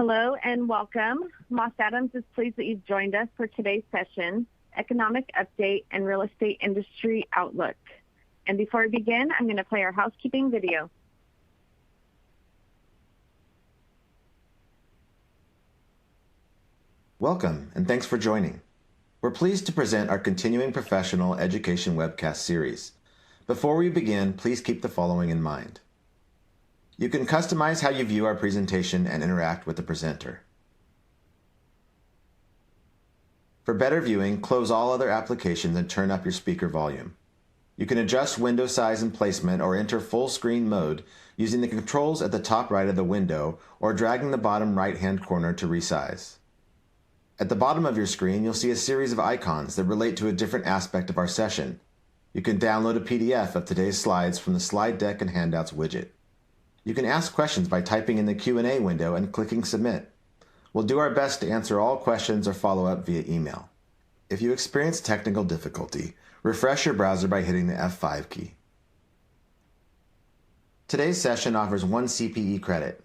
Hello and welcome. Moss Adams is pleased that you've joined us for today's session, Economic Update and Real Estate Industry Outlook. And before we begin, I'm going to play our housekeeping video. Welcome, and thanks for joining. We're pleased to present our continuing professional education webcast series. Before we begin, please keep the following in mind. You can customize how you view our presentation and interact with the presenter. For better viewing, close all other applications and turn up your speaker volume. You can adjust window size and placement or enter full screen mode using the controls at the top right of the window or dragging the bottom right-hand corner to resize. At the bottom of your screen, you'll see a series of icons that relate to a different aspect of our session. You can download a PDF of today's slides from the Slide Deck and Handouts widget. You can ask questions by typing in the Q&A window and clicking Submit. We'll do our best to answer all questions or follow up via email. If you experience technical difficulty, refresh your browser by hitting the F5 key. Today's session offers 1 CPE credit.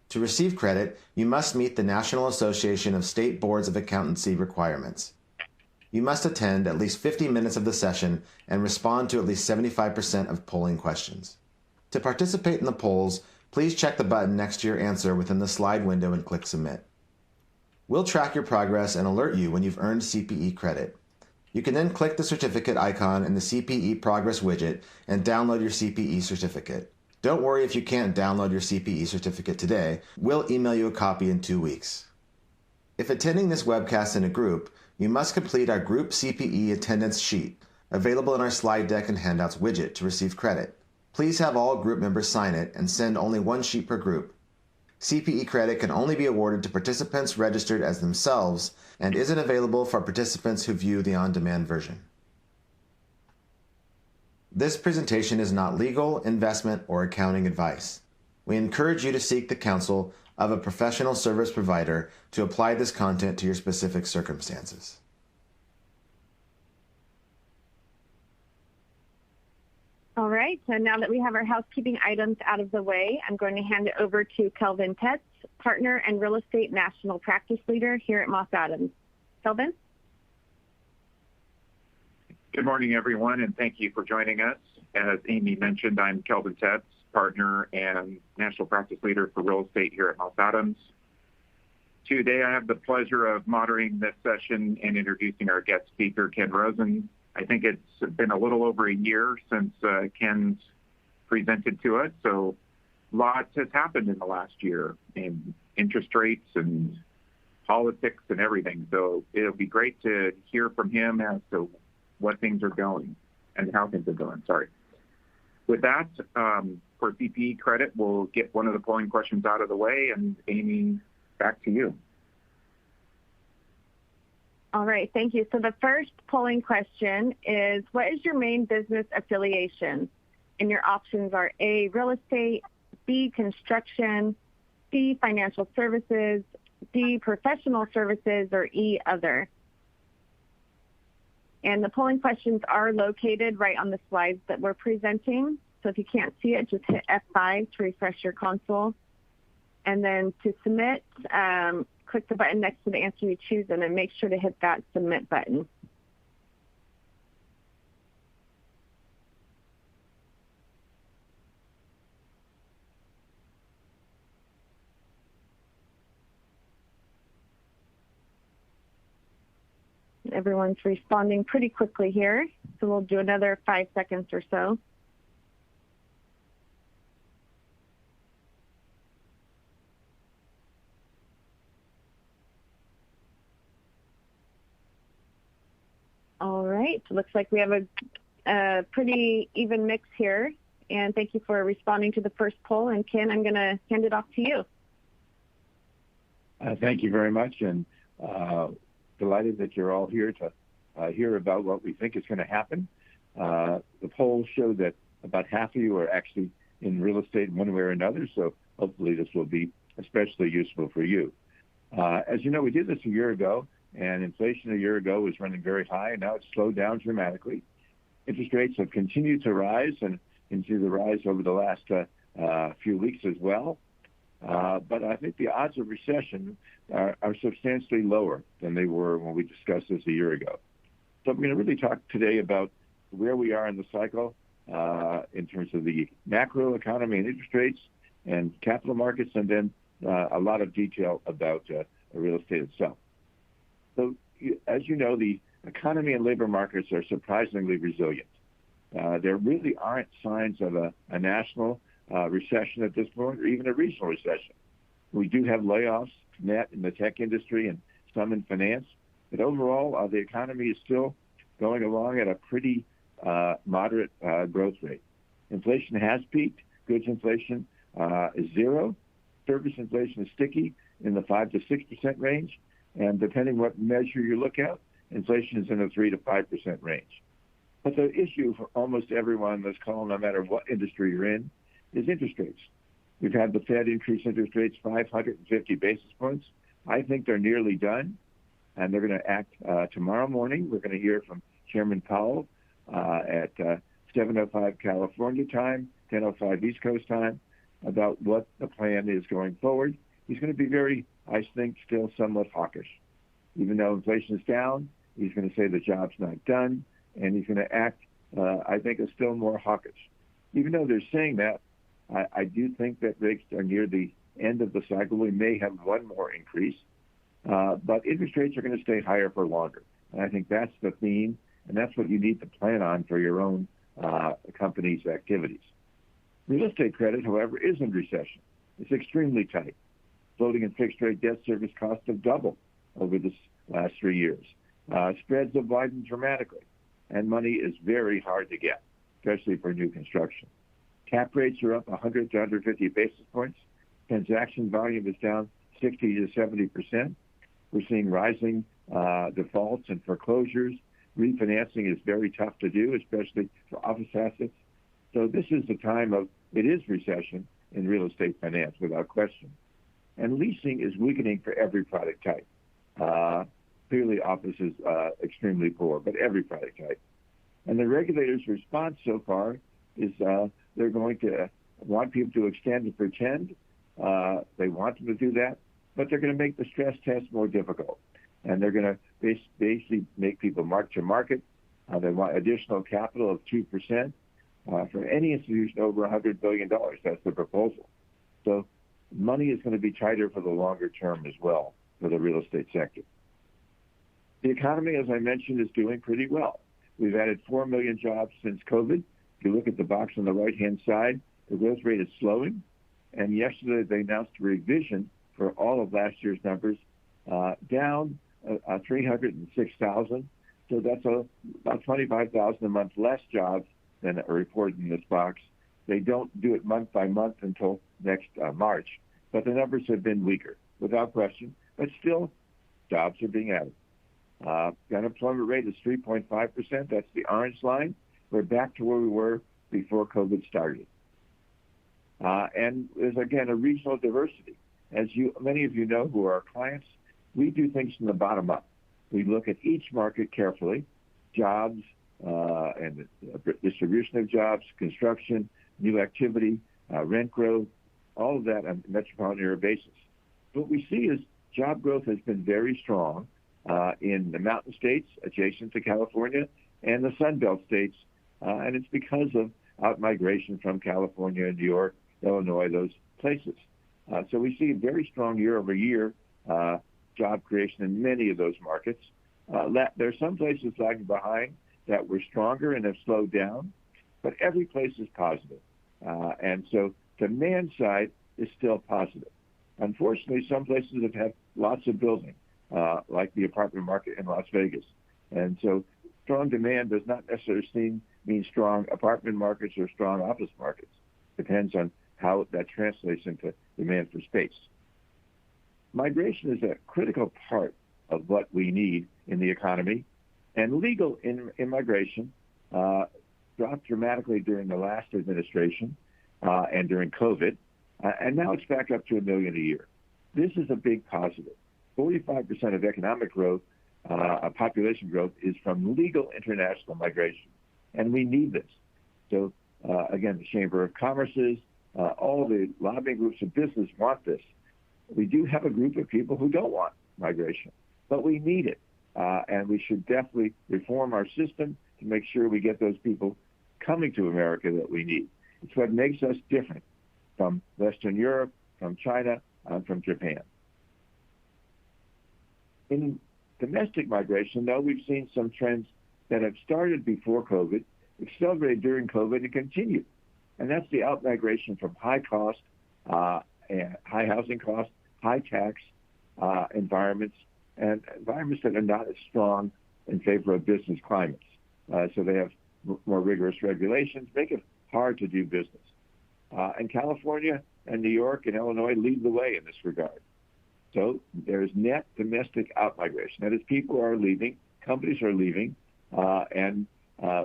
To receive credit, you must meet the National Association of State Boards of Accountancy requirements. You must attend at least 50 minutes of the session and respond to at least 75% of polling questions. To participate in the polls, please check the button next to your answer within the slide window and click Submit. We'll track your progress and alert you when you've earned CPE credit. You can then click the certificate icon in the CPE Progress widget and download your CPE certificate. Don't worry if you can't download your CPE certificate today. We'll email you a copy in 2 weeks. If attending this webcast in a group, you must complete our group CPE attendance sheet, available in our Slide Deck and Handouts widget to receive credit. Please have all group members sign it and send only 1 sheet per group. CPE credit can only be awarded to participants registered as themselves and isn't available for participants who view the on-demand version. This presentation is not legal, investment, or accounting advice. We encourage you to seek the counsel of a professional service provider to apply this content to your specific circumstances. All right, so now that we have our housekeeping items out of the way, I'm going to hand it over to Kelvin Tetz, Partner and Real Estate National Practice Leader here at Moss Adams. Kelvin? Good morning, everyone, and thank you for joining us. As Amy mentioned, I'm Kelvin Tetz, Partner and National Practice Leader for Real Estate here at Moss Adams. Today, I have the pleasure of moderating this session and introducing our guest speaker, Ken Rosen. I think it's been a little over a year since Ken's presented to us, so lots has happened in the last year in interest rates and politics and everything. So it'll be great to hear from him as to what things are going and how things are going. With that, for CPE credit, we'll get one of the polling questions out of the way, and Amy, back to you. All right, thank you. So the first polling question is, what is your main business affiliation? And your options are A, real estate, B, construction, C, financial services, D, professional services, or E, other. And the polling questions are located right on the slides that we're presenting. So if you can't see it, just hit F5 to refresh your console. And then to submit, click the button next to the answer you choose and then make sure to hit that Submit button. Everyone's responding pretty quickly here, so we'll do another 5 seconds or so. All right, looks like we have a pretty even mix here, and thank you for responding to the first poll. And Ken, I'm going to hand it off to you. Thank you very much, and delighted that you're all here to hear about what we think is going to happen. The polls show that about half of you are actually in real estate in one way or another, so hopefully this will be especially useful for you. As you know, we did this a year ago, and inflation a year ago was running very high, and now it's slowed down dramatically. Interest rates have continued to rise and continue to rise over the last few weeks as well. But I think the odds of recession are substantially lower than they were when we discussed this a year ago. So I'm going to really talk today about where we are in the cycle in terms of the macro economy and interest rates and capital markets, and then a lot of detail about real estate itself. So as you know, the economy and labor markets are surprisingly resilient. There really aren't signs of a national recession at this point, or even a regional recession. We do have layoffs net in the tech industry and some in finance, but overall, the economy is still going along at a pretty moderate growth rate. Inflation has peaked. Goods inflation is zero. Service inflation is sticky in the 5 to 6% range, and depending what measure you look at, inflation is in the 3 to 5% range. But the issue for almost everyone on this call, no matter what industry you're in, is interest rates. We've had the Fed increase interest rates 550 basis points. I think they're nearly done, and they're going to act tomorrow morning. We're going to hear from Chairman Powell at 7:05 California time, 10:05 East Coast time, about what the plan is going forward. He's going to be very, I think, still somewhat hawkish. Even though inflation is down, he's going to say the job's not done, and he's going to act, I think, is still more hawkish. Even though they're saying that, I do think that rates are near the end of the cycle. We may have one more increase, but interest rates are going to stay higher for longer. And I think that's the theme, and that's what you need to plan on for your own company's activities. Real estate credit, however, is in recession. It's extremely tight. Floating and fixed rate debt service costs have doubled over this last 3 years. Spreads have widened dramatically, and money is very hard to get, especially for new construction. Cap rates are up 100 to 150 basis points. Transaction volume is down 60 to 70%. We're seeing rising defaults and foreclosures. Refinancing is very tough to do, especially for office assets. So this is the time of, it is recession in real estate finance without question. And leasing is weakening for every product type. Clearly office is extremely poor, but every product type. And the regulators' response so far is they're going to want people to extend and pretend. They want them to do that, but they're going to make the stress test more difficult. And they're going to basically make people mark to market. They want additional capital of 2% for any institution over $100 billion. That's the proposal. So money is going to be tighter for the longer term as well for the real estate sector. The economy, as I mentioned, is doing pretty well. We've added 4 million jobs since COVID. If you look at the box on the right-hand side, the growth rate is slowing. And yesterday they announced a revision for all of last year's numbers, down 306,000. So that's about 25,000 a month less jobs than are reported in this box. They don't do it month by month until next March. But the numbers have been weaker, without question. But still, jobs are being added. The unemployment rate is 3.5%. That's the orange line. We're back to where we were before COVID started. And there's, again, a regional diversity. As many of you know who are our clients, we do things from the bottom up. We look at each market carefully, jobs and the distribution of jobs, construction, new activity, rent growth, all of that on a metropolitan area basis. What we see is job growth has been very strong in the mountain states adjacent to California and the Sun Belt states, and it's because of out-migration from California, New York, Illinois, those places. So we see very strong year-over-year job creation in many of those markets. There are some places lagging behind that were stronger and have slowed down, but every place is positive. And so demand side is still positive. Unfortunately, some places have had lots of building, like the apartment market in Las Vegas. And so strong demand does not necessarily mean strong apartment markets or strong office markets. Depends on how that translates into demand for space. Migration is a critical part of what we need in the economy, and legal immigration dropped dramatically during the last administration and during COVID, and now it's back up to 1 million a year. This is a big positive. 45% of economic growth, population growth, is from legal international migration, and we need this. So again, the Chamber of Commerce's all the lobbying groups of business want this. We do have a group of people who don't want migration, but we need it. And we should definitely reform our system to make sure we get those people coming to America that we need. It's what makes us different from Western Europe, from China, and from Japan. In domestic migration, though, we've seen some trends that have started before COVID, accelerated during COVID, and continued. And that's the out-migration from high cost, high housing costs, high tax environments, and environments that are not as strong in favor of business climates. So they have more rigorous regulations, make it hard to do business. And California and New York and Illinois lead the way in this regard. So there's net domestic out-migration. That is, people are leaving, companies are leaving, and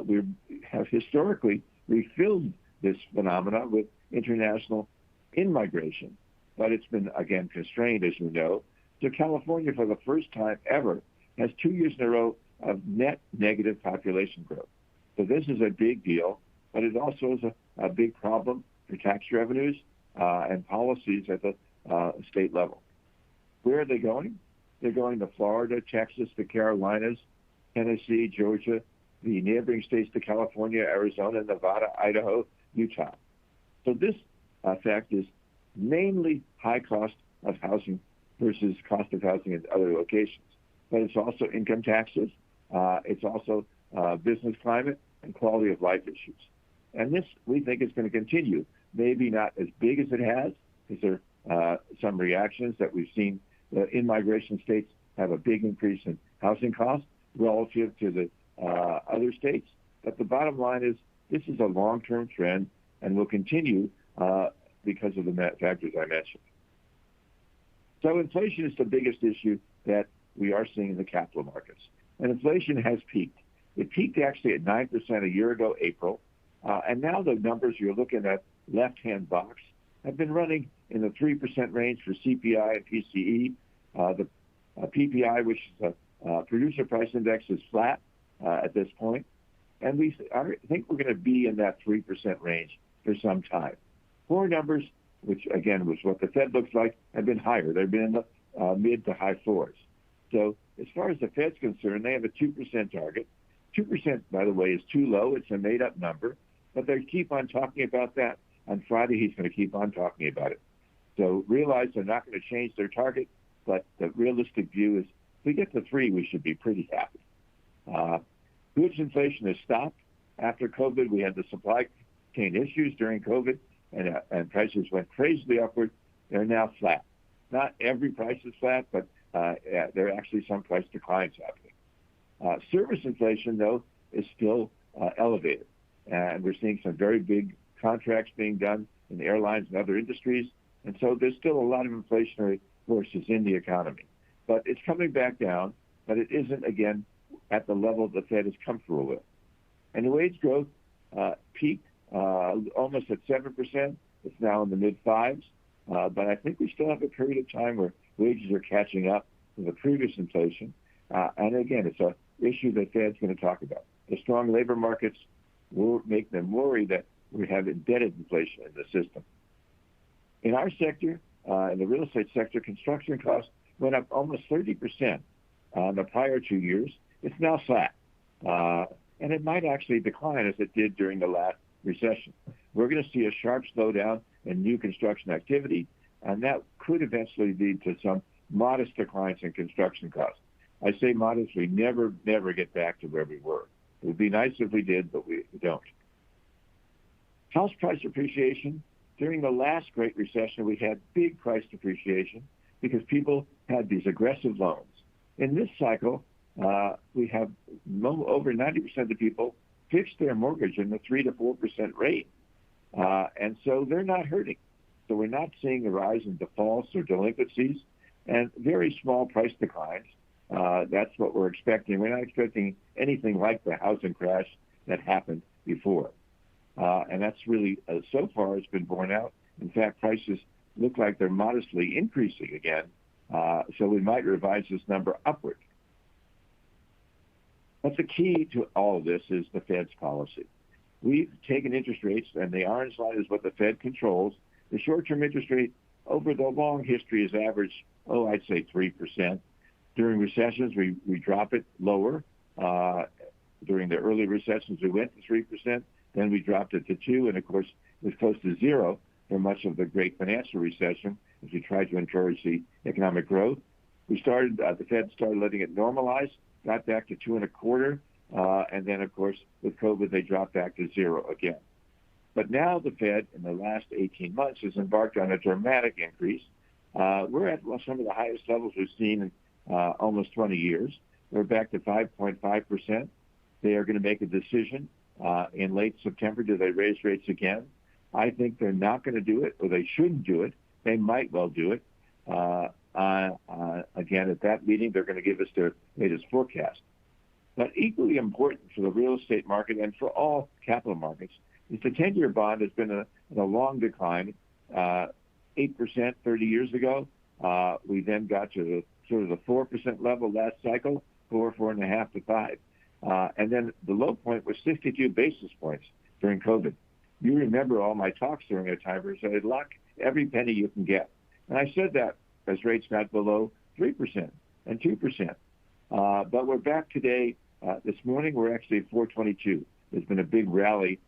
we have historically refilled this phenomena with international in-migration. But it's been, again, constrained, as you know. So California, for the first time ever, has 2 years in a row of net negative population growth. So this is a big deal, but it also is a big problem for tax revenues and policies at the state level. Where are they going? They're going to Florida, Texas, the Carolinas, Tennessee, Georgia, the neighboring states to California, Arizona, Nevada, Idaho, Utah. So this effect is mainly high cost of housing versus cost of housing in other locations. But it's also income taxes. It's also business climate and quality of life issues. And this, we think, is going to continue. Maybe not as big as it has, because there are some reactions that we've seen. The in-migration states have a big increase in housing costs relative to the other states. But the bottom line is this is a long-term trend and will continue because of the factors I mentioned. So inflation is the biggest issue that we are seeing in the capital markets. And inflation has peaked. It peaked actually at 9% a year ago, April. And now the numbers you're looking at, left-hand box, have been running in the 3% range for CPI and PCE. The PPI, which is a producer price index, is flat at this point. And we think we're going to be in that 3% range for some time. Core numbers, which again was what the Fed looks like, have been higher. They've been in the mid to high fours. So as far as the Fed's concerned, they have a 2% target. 2%, by the way, is too low. It's a made-up number. But they keep on talking about that. On Friday, he's going to keep on talking about it. So realize they're not going to change their target, but the realistic view is if we get to 3, we should be pretty happy. Goods inflation has stopped. After COVID, we had the supply chain issues during COVID, and prices went crazily upward. They're now flat. Not every price is flat, but there are actually some price declines happening. Service inflation, though, is still elevated. And we're seeing some very big contracts being done in the airlines and other industries. And so there's still a lot of inflationary forces in the economy. But it's coming back down, but it isn't, again, at the level the Fed is comfortable with. And the wage growth peaked almost at 7%. It's now in the mid-5s. But I think we still have a period of time where wages are catching up to the previous inflation. And again, it's an issue that Fed's going to talk about. The strong labor markets will make them worry that we have embedded inflation in the system. In our sector, in the real estate sector, construction costs went up almost 30% on the prior 2 years. It's now flat. And it might actually decline as it did during the last recession. We're going to see a sharp slowdown in new construction activity, and that could eventually lead to some modest declines in construction costs. I say modest, we never get back to where we were. It would be nice if we did, but we don't. House price appreciation. During the last Great Recession, we had big price depreciation because people had these aggressive loans. In this cycle, we have over 90% of the people fixed their mortgage in the 3 to 4% rate. And so they're not hurting. So we're not seeing a rise in defaults or delinquencies and very small price declines. That's what we're expecting. We're not expecting anything like the housing crash that happened before. And that's really, so far, it's been borne out. In fact, prices look like they're modestly increasing again. So we might revise this number upward. But the key to all of this is the Fed's policy. we've taken interest rates, and the orange line is what the Fed controls. The short-term interest rate over the long history is averaged, I'd say 3%. During recessions, we drop it lower. During the early recessions, we went to 3%. Then we dropped it to 2%, and of course, it was close to 0 for much of the great financial recession as we tried to encourage the economic growth. The Fed started letting it normalize, got back to 2.25%, and then, of course, with COVID, they dropped back to 0 again. But now the Fed, in the last 18 months, has embarked on a dramatic increase. We're at some of the highest levels we've seen in almost 20 years. We're back to 5.5%. They are going to make a decision in late September. Do they raise rates again? I think they're not going to do it, or they shouldn't do it. They might well do it. Again, at that meeting, they're going to give us their latest forecast. But equally important for the real estate market and for all capital markets is the 10-year bond has been in a long decline. 8% 30 years ago. We then got to the 4% level last cycle, 4.5 to 5. And then the low point was 62 basis points during COVID. You remember all my talks during that time where I said, lock every penny you can get. And I said that as rates got below 3% and 2%. But we're back today. This morning, we're actually at 422. There's been a big rally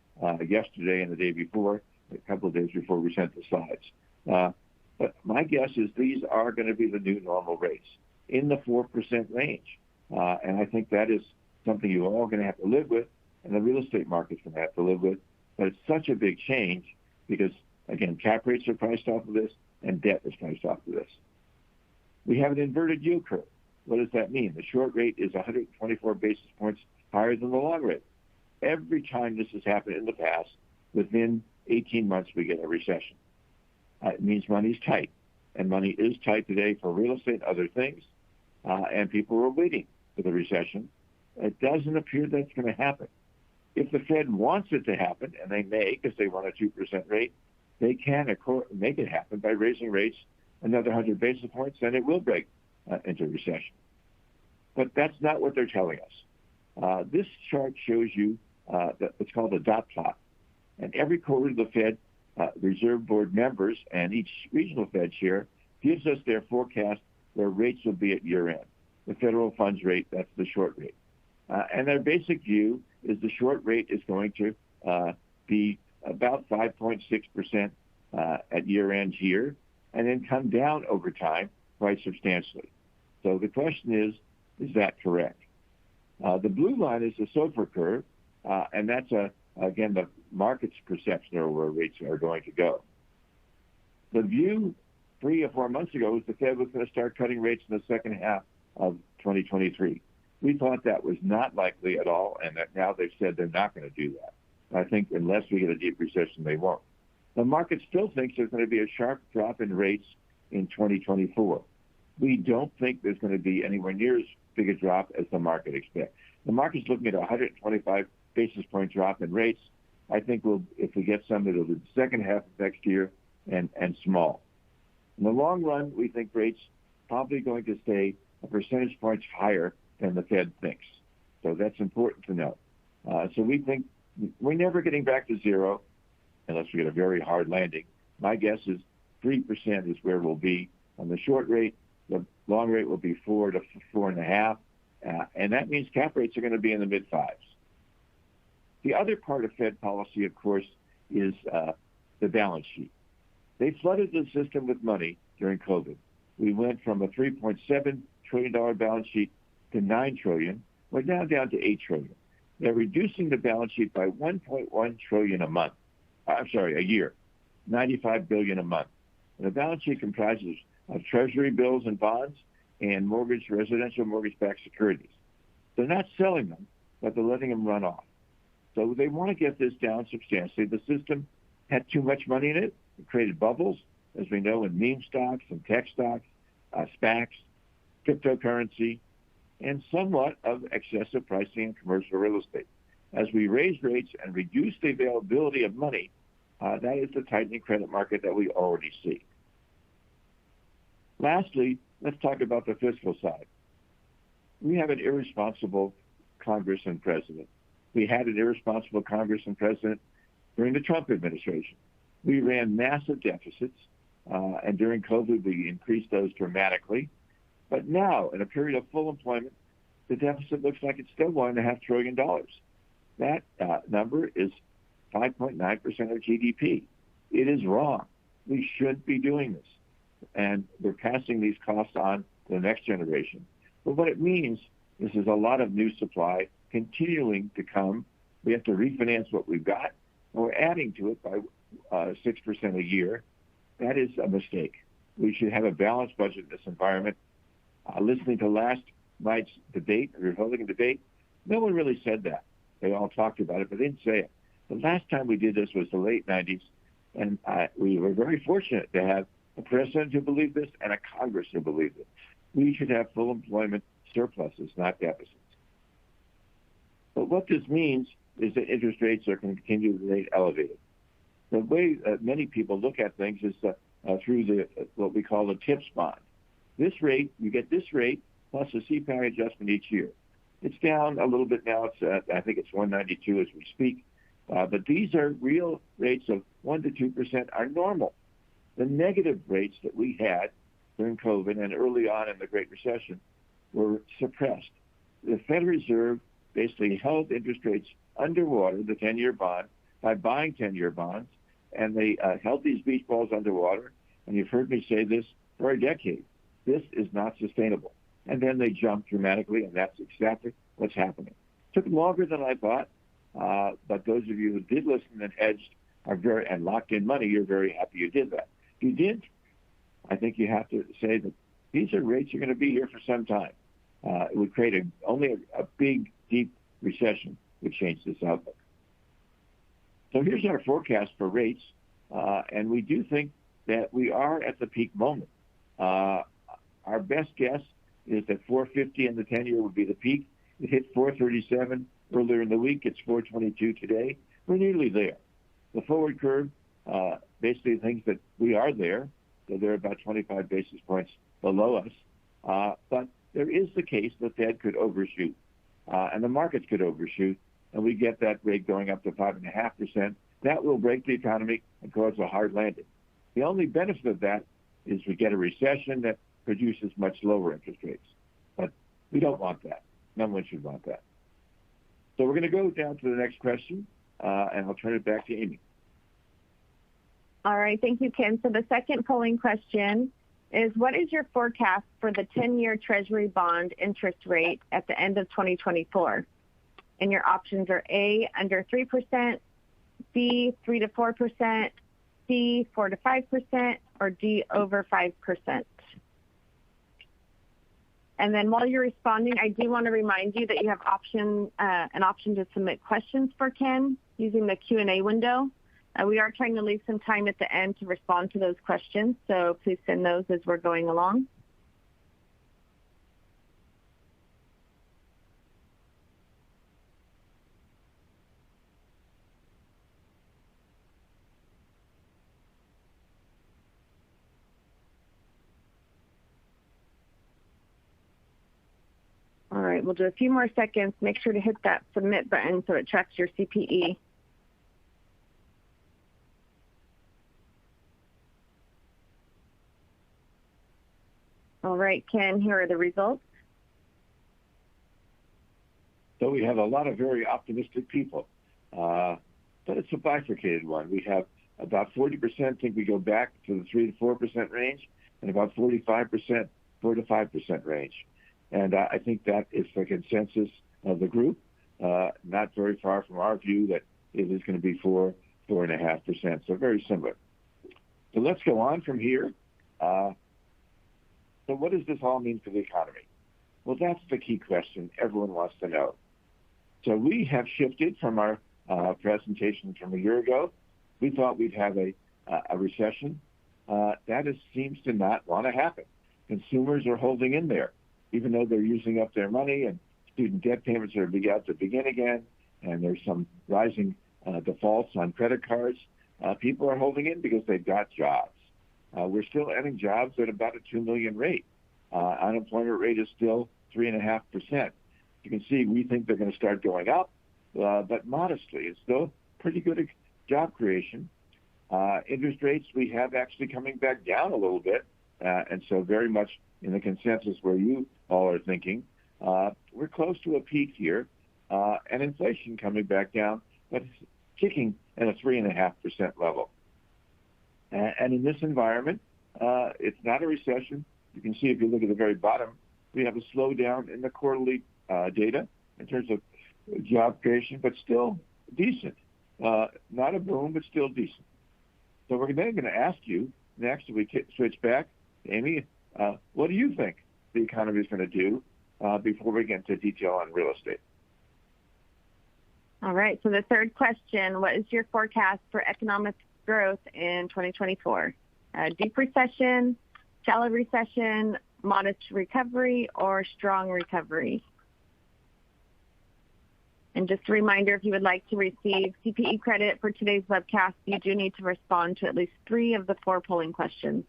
yesterday and the day before, a couple of days before we sent the slides. But my guess is these are going to be the new normal rates in the 4% range. And I think that is something you're all going to have to live with, and the real estate market's going to have to live with. But it's such a big change because, again, cap rates are priced off of this, and debt is priced off of this. We have an inverted yield curve. What does that mean? The short rate is 124 basis points higher than the long rate. Every time this has happened in the past, within 18 months, we get a recession. It means money's tight, and money is tight today for real estate and other things, and people are waiting for the recession. It doesn't appear that's going to happen. If the Fed wants it to happen, and they may because they want a 2% rate, they can make it happen by raising rates another 100 basis points, and it will break into recession. But that's not what they're telling us. This chart shows you it's called a dot plot. And every quarter the Fed Reserve Board members and each regional Fed chair gives us their forecast where rates will be at year end. The federal funds rate, that's the short rate. And their basic view is the short rate is going to be about 5.6% at year end here, and then come down over time quite substantially. So the question is that correct? The blue line is the SOFR curve, and that's, again, the market's perception of where rates are going to go. The view 3 or 4 months ago was the Fed was going to start cutting rates in the second half of 2023. We thought that was not likely at all, and that now they've said they're not going to do that. I think unless we get a deep recession, they won't. The market still thinks there's going to be a sharp drop in rates in 2024. We don't think there's going to be anywhere near as big a drop as the market expects. The market's looking at a 125 basis point drop in rates. I think if we get some, it'll be the second half of next year and small. In the long run, we think rates probably going to stay a percentage points higher than the Fed thinks. So that's important to know. So we think we're never getting back to 0 unless we get a very hard landing. My guess is 3% is where we'll be on the short rate. The long rate will be 4 to 4.5, and that means cap rates are going to be in the mid-5s. The other part of Fed policy, of course, is the balance sheet. They flooded the system with money during COVID. We went from a $3.7 trillion balance sheet to $9 trillion. We're now down to $8 trillion. They're reducing the balance sheet by $1.1 trillion a year, $95 billion a month. And the balance sheet comprises of Treasury bills and bonds and residential mortgage-backed securities. They're not selling them, but they're letting them run off. So they want to get this down substantially. The system had too much money in it. It created bubbles, as we know, in meme stocks and tech stocks, SPACs, cryptocurrency, and somewhat of excessive pricing in commercial real estate. As we raise rates and reduce the availability of money, that is the tightening credit market that we already see. Lastly, let's talk about the fiscal side. We have an irresponsible Congress and president. We had an irresponsible Congress and president during the Trump administration. We ran massive deficits, and during COVID, we increased those dramatically. But now, in a period of full employment, the deficit looks like it's still $1.5 trillion. That number is 5.9% of GDP. It is wrong. We should be doing this. And we're passing these costs on to the next generation. But what it means is there's a lot of new supply continuing to come. We have to refinance what we've got, and we're adding to it by 6% a year. That is a mistake. We should have a balanced budget in this environment. Listening to last night's debate, the Republican debate, no one really said that. They all talked about it, but they didn't say it. The last time we did this was the late 90s, and we were very fortunate to have a president who believed this and a Congress who believed it. We should have full employment surpluses, not deficits. But what this means is that interest rates are going to continue to remain elevated. The way many people look at things is through what we call the Tetz bond. This rate, you get this rate plus a CPI adjustment each year. It's down a little bit now. It's I think it's 192 as we speak. But these are real rates of 1 to 2% are normal. The negative rates that we had during COVID and early on in the Great Recession were suppressed. The Federal Reserve basically held interest rates underwater, the 10-year bond, by buying 10-year bonds, and they held these beach balls underwater. And you've heard me say this for a decade. This is not sustainable. And then they jumped dramatically, and that's exactly what's happening. It took longer than I thought, but those of you who did listen and hedged and locked in money, you're very happy you did that. If you didn't, I think you have to say that these are rates that are going to be here for some time. It would create only a big, deep recession would change this outlook. So here's our forecast for rates, and we do think that we are at the peak moment. Our best guess is that 450 in the 10-year would be the peak. It hit 437 earlier in the week. It's 422 today. We're nearly there. The forward curve basically thinks that we are there, so they're about 25 basis points below us. But there is the case the Fed could overshoot, and the markets could overshoot, and we get that rate going up to 5.5%. That will break the economy and cause a hard landing. The only benefit of that is we get a recession that produces much lower interest rates. But we don't want that. No one should want that. So we're going to go down to the next question, and I'll turn it back to Amy. All right. Thank you, Ken. So the second polling question is, what is your forecast for the 10-year Treasury bond interest rate at the end of 2024? And your options are A, under 3%, B, 3 to 4%, C, 4 to 5%, or D, over 5%. And then while you're responding, I do want to remind you that you have an option to submit questions for Ken using the Q&A window. We are trying to leave some time at the end to respond to those questions, so please send those as we're going along. All right, we'll do a few more seconds. Make sure to hit that submit button so it tracks your CPE. All right, Ken, here are the results. So we have a lot of very optimistic people, but it's a bifurcated one. We have about 40% think we go back to the 3 to 4% range, and about 45% 4 to 5% range. And I think that is the consensus of the group, not very far from our view that it is going to be 4.5%. So very similar. So let's go on from here. So what does this all mean for the economy? Well, that's the key question everyone wants to know. So we have shifted from our presentation from a year ago. We thought we'd have a recession. That seems to not want to happen. Consumers are holding in there, even though they're using up their money and student debt payments are about to begin again, and there's some rising defaults on credit cards. People are holding in because they've got jobs. We're still adding jobs at about a 2 million rate. Unemployment rate is still 3.5%. You can see we think they're going to start going up, but modestly. It's still pretty good job creation. Interest rates we have actually coming back down a little bit, and so very much in the consensus where you all are thinking. We're close to a peak here, and inflation coming back down, but it's kicking at a 3.5% level. And in this environment, it's not a recession. You can see if you look at the very bottom, we have a slowdown in the quarterly data in terms of job creation, but still decent. Not a boom, but still decent. So we're then going to ask you next, if we switch back, Amy, what do you think the economy is going to do before we get into detail on real estate? All right. So the third question, what is your forecast for economic growth in 2024? Deep recession, shallow recession, modest recovery, or strong recovery? And just a reminder, if you would like to receive CPE credit for today's webcast, you do need to respond to at least 3 of the 4 polling questions.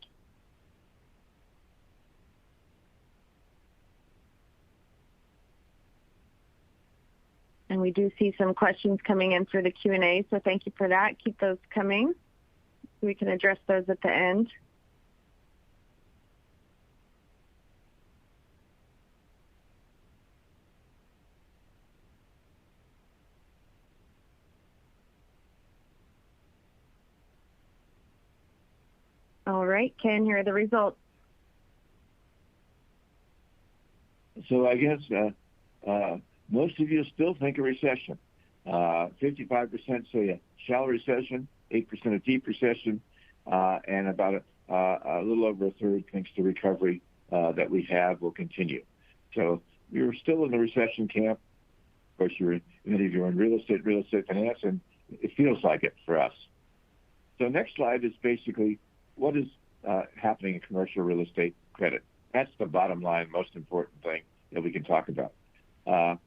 And we do see some questions coming in through the Q&A, so thank you for that. Keep those coming. We can address those at the end. All right, Ken, here are the results. So I guess most of you still think a recession. 55% say a shallow recession, 8% a deep recession, and about a little over a third thinks the recovery that we have will continue. So you're still in the recession camp. Of course, many of you are in real estate finance, and it feels like it for us. So next slide is basically what is happening in commercial real estate credit. That's the bottom line, most important thing that we can talk about. And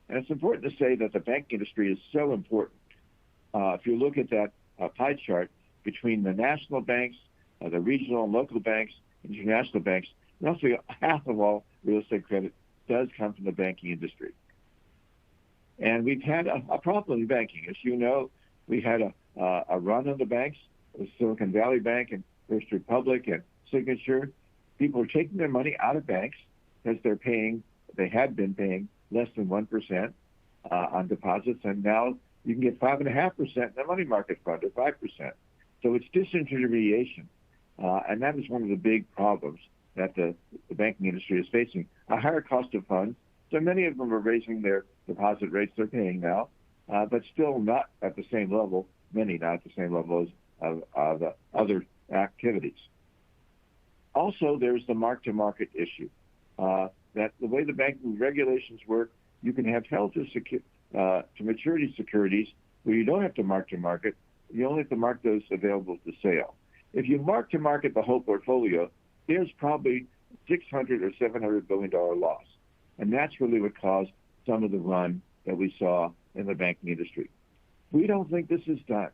it's important to say that the banking industry is so important. If you look at that pie chart between the national banks, the regional and local banks, international banks, roughly half of all real estate credit does come from the banking industry. And we've had a problem in banking. As you know, we had a run on the banks with Silicon Valley Bank and First Republic and Signature. People are taking their money out of banks because they had been paying less than 1% on deposits, and now you can get 5.5% in the money market fund or 5%. So it's disintermediation, and that is one of the big problems that the banking industry is facing. A higher cost of funds, so many of them are raising their deposit rates they're paying now, but still not at the same level, many not at the same level as other activities. Also, there's the mark-to-market issue. That the way the banking regulations work, you can have held to maturity securities where you don't have to mark to market. You only have to mark those available to sale. If you mark to market the whole portfolio, there's probably $600 or $700 billion loss. And that's really what caused some of the run that we saw in the banking industry. We don't think this is done.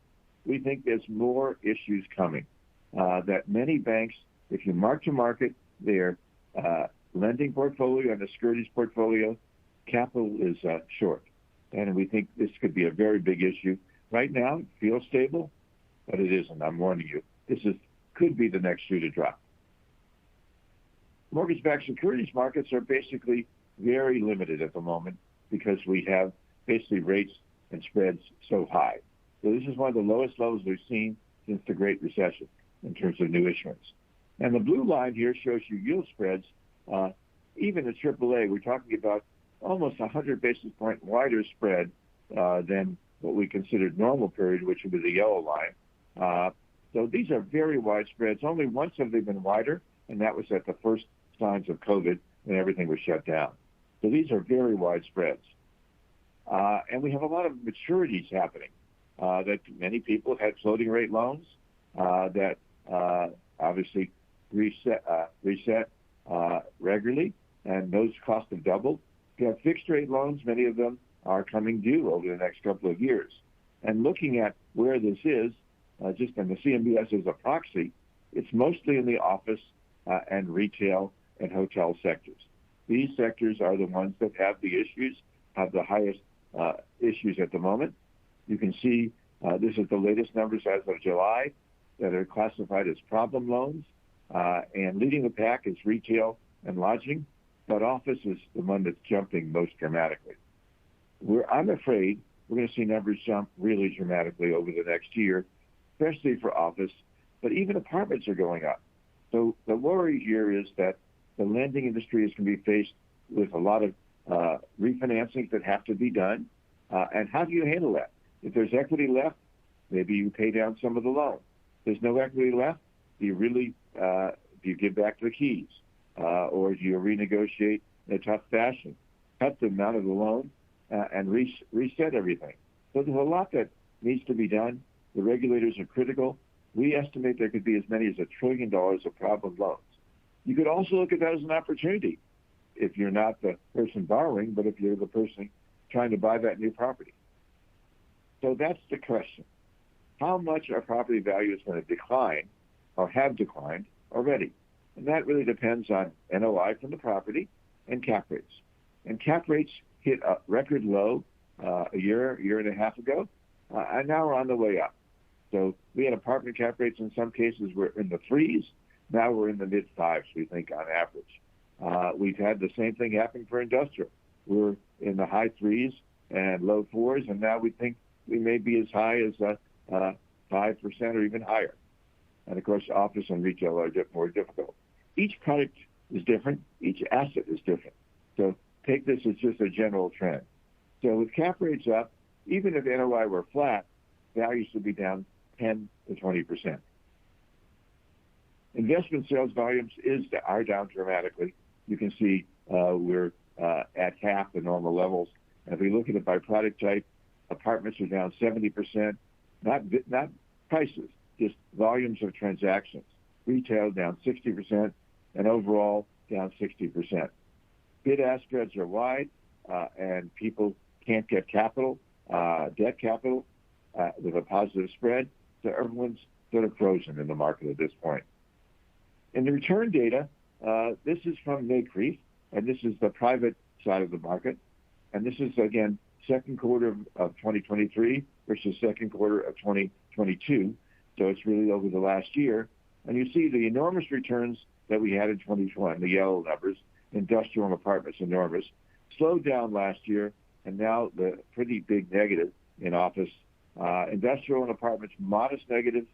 We think there's more issues coming. That many banks, if you mark to market their lending portfolio and the securities portfolio, capital is short. And we think this could be a very big issue. Right now, it feels stable, but it isn't. I'm warning you. This could be the next shoe to drop. Mortgage-backed securities markets are basically very limited at the moment because we have basically rates and spreads so high. So this is one of the lowest levels we've seen since the Great Recession in terms of new issuance. And the blue line here shows you yield spreads. Even at AAA, we're talking about almost 100 basis point wider spread than what we considered normal period, which would be the yellow line. So these are very wide spreads. Only once have they been wider, and that was at the first signs of COVID when everything was shut down. So these are very wide spreads. And we have a lot of maturities happening. That many people had floating rate loans that obviously reset regularly, and those costs have doubled. If you have fixed rate loans, many of them are coming due over the next couple of years. And looking at where this is, just in the CMBS as a proxy, it's mostly in the office and retail and hotel sectors. These sectors are the ones that have the issues, have the highest issues at the moment. You can see this is the latest numbers as of July that are classified as problem loans. And leading the pack is retail and lodging, but office is the one that's jumping most dramatically. I'm afraid we're going to see numbers jump really dramatically over the next year, especially for office, but even apartments are going up. So the worry here is that the lending industry is going to be faced with a lot of refinancings that have to be done. And how do you handle that? If there's equity left, maybe you pay down some of the loan. If there's no equity left, do you really do you give back the keys? Or do you renegotiate in a tough fashion? Cut the amount of the loan and reset everything. So there's a lot that needs to be done. The regulators are critical. We estimate there could be as many as $1 trillion of problem loans. You could also look at that as an opportunity if you're not the person borrowing, but if you're the person trying to buy that new property. So that's the question. How much our property value is going to decline or have declined already? And that really depends on NOI from the property and cap rates. And cap rates hit a record low a year and a half ago, and now we're on the way up. So we had apartment cap rates in some cases were in the threes. Now we're in the mid fives, we think, on average. We've had the same thing happen for industrial. We're in the high threes and low fours, and now we think we may be as high as 5% or even higher. And of course, office and retail are more difficult. Each product is different. Each asset is different. So take this as just a general trend. So with cap rates up, even if NOI were flat, values would be down 10 to 20%. Investment sales volumes are down dramatically. You can see we're at half the normal levels. And if we look at it by product type, apartments are down 70%, not prices, just volumes of transactions. Retail down 60%, and overall down 60%. Bid-ask spreads are wide, and people can't get capital, debt capital, with a positive spread. So everyone's sort of frozen in the market at this point. In the return data, this is from NCREIF, and this is the private side of the market. And this is, again, second quarter of 2023 versus second quarter of 2022. So it's really over the last year. And you see the enormous returns that we had in 2021, the yellow numbers, industrial and apartments, enormous, slowed down last year, and now the pretty big negative in office. Industrial and apartments, modest negative.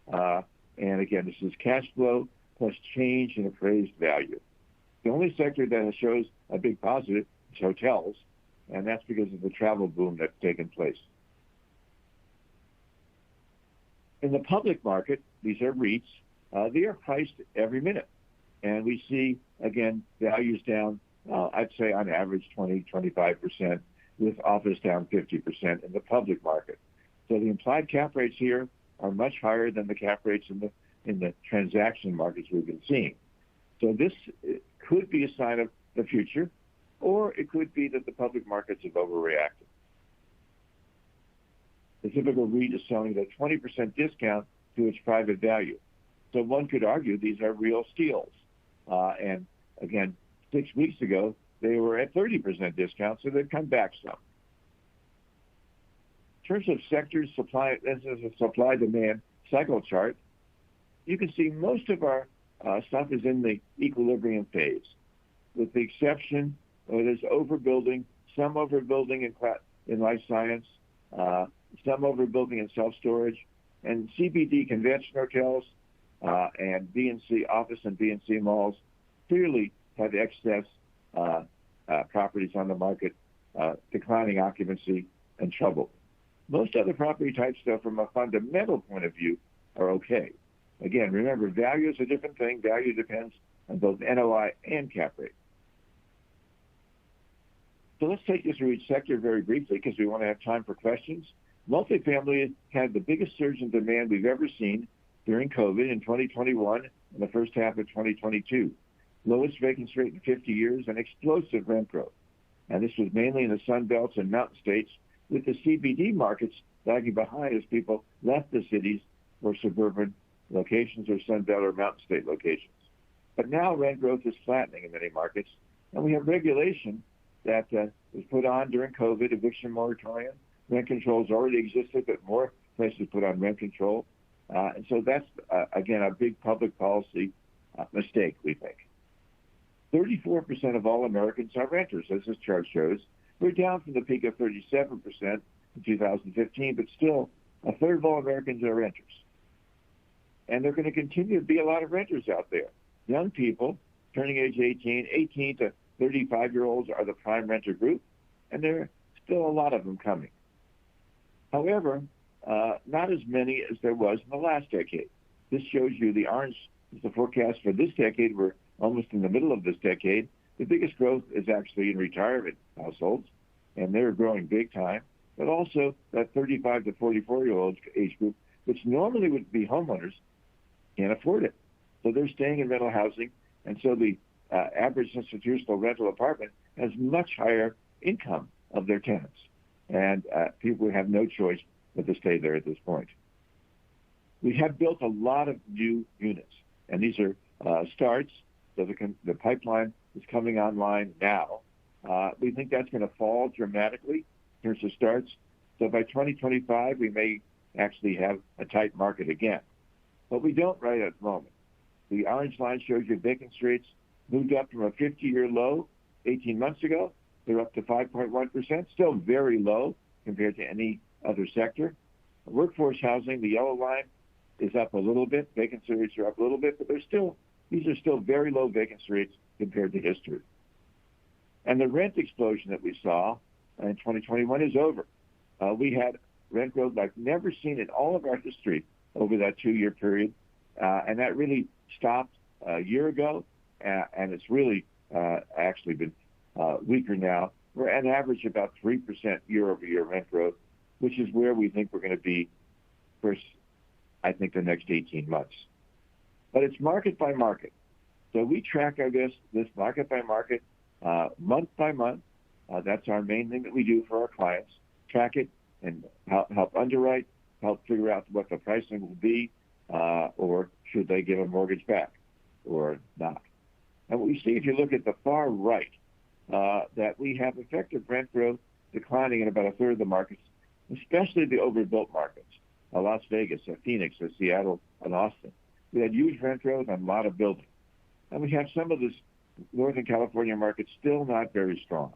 And again, this is cash flow plus change in appraised value. The only sector that shows a big positive is hotels, and that's because of the travel boom that's taken place. In the public market, these are REITs. They are priced every minute. And we see, again, values down, I'd say on average 20, 25%, with office down 50% in the public market. So the implied cap rates here are much higher than the cap rates in the transaction markets we've been seeing. So this could be a sign of the future, or it could be that the public markets have overreacted. The typical REIT is selling at a 20% discount to its private value. So one could argue these are real steals. And again, 6 weeks ago, they were at 30% discount, so they've come back some. In terms of sectors, this is a supply-demand cycle chart. You can see most of our stuff is in the equilibrium phase, with the exception of there's overbuilding, some overbuilding in life science, some overbuilding in self-storage, and CBD convention hotels and B&C office and B&C malls clearly have excess properties on the market, declining occupancy, and trouble. Most other property types, though, from a fundamental point of view, are okay. Again, remember, value is a different thing. Value depends on both NOI and cap rate. So let's take this through each sector very briefly because we want to have time for questions. Multifamily had the biggest surge in demand we've ever seen during COVID in 2021 and the first half of 2022. Lowest vacancy rate in 50 years and explosive rent growth. And this was mainly in the Sun Belts and mountain states, with the CBD markets lagging behind as people left the cities for suburban locations or Sun Belt or mountain state locations. But now rent growth is flattening in many markets, and we have regulation that was put on during COVID, eviction moratorium. Rent controls already existed, but more places put on rent control. And so that's, again, a big public policy mistake, we think. 34% of all Americans are renters, as this chart shows. We're down from the peak of 37% in 2015, but still a third of all Americans are renters. And there are going to continue to be a lot of renters out there. Young people turning age 18 to 35-year-olds are the prime renter group, and there are still a lot of them coming. However, not as many as there was in the last decade. This shows you the orange is the forecast for this decade. We're almost in the middle of this decade. The biggest growth is actually in retirement households, and they're growing big time, but also that 35 to 44-year-old age group, which normally would be homeowners, can't afford it. So they're staying in rental housing, and so the average institutional rental apartment has much higher income of their tenants, and people have no choice but to stay there at this point. We have built a lot of new units, and these are starts, so the pipeline is coming online now. We think that's going to fall dramatically in terms of starts. So by 2025, we may actually have a tight market again. But we don't right at the moment. The orange line shows you vacancy rates moved up from a 50-year low 18 months ago. They're up to 5.1%, still very low compared to any other sector. Workforce housing, the yellow line, is up a little bit. Vacancy rates are up a little bit, but these are still very low vacancy rates compared to history. And the rent explosion that we saw in 2021 is over. We had rent growth like never seen in all of our history over that 2-year period, and that really stopped a year ago, and it's really actually been weaker now. We're at an average about 3% year-over-year rent growth, which is where we think we're going to be for, I think, the next 18 months. But it's market by market. So we track this market by market, month by month. That's our main thing that we do for our clients. Track it and help underwrite, help figure out what the pricing will be, or should they give a mortgage back or not. And what we see, if you look at the far right, that we have effective rent growth declining in about a third of the markets, especially the overbuilt markets, Las Vegas, Phoenix, Seattle, and Austin. We had huge rent growth and a lot of building. And we have some of this Northern California market still not very strong.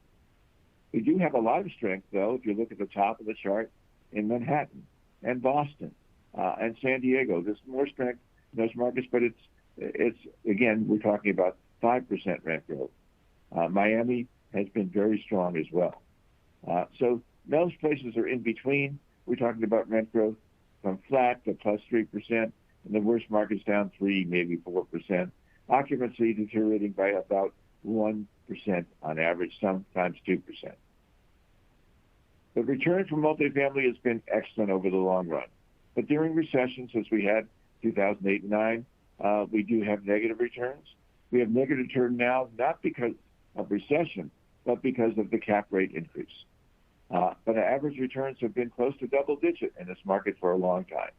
We do have a lot of strength, though, if you look at the top of the chart, in Manhattan and Boston and San Diego. There's more strength in those markets, but it's again, we're talking about 5% rent growth. Miami has been very strong as well. So most places are in between. We're talking about rent growth from flat to plus 3%, and the worst markets down 3, maybe 4%. Occupancy deteriorating by about 1% on average, sometimes 2%. The return from multifamily has been excellent over the long run. But during recessions, as we had 2008 and 9, we do have negative returns. We have negative return now, not because of recession, but because of the cap rate increase. But our average returns have been close to double digit in this market for a long time.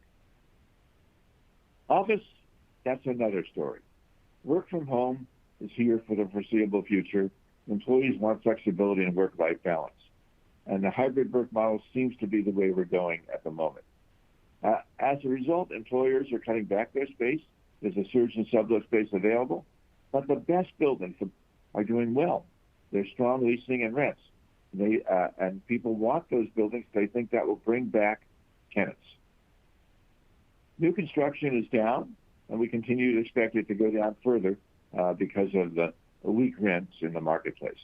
Office, that's another story. Work from home is here for the foreseeable future. Employees want flexibility and work-life balance. And the hybrid work model seems to be the way we're going at the moment. As a result, employers are cutting back their space. There's a surge in sublet space available. But the best buildings are doing well. There's strong leasing and rents. And people want those buildings. They think that will bring back tenants. New construction is down, and we continue to expect it to go down further because of the weak rents in the marketplace.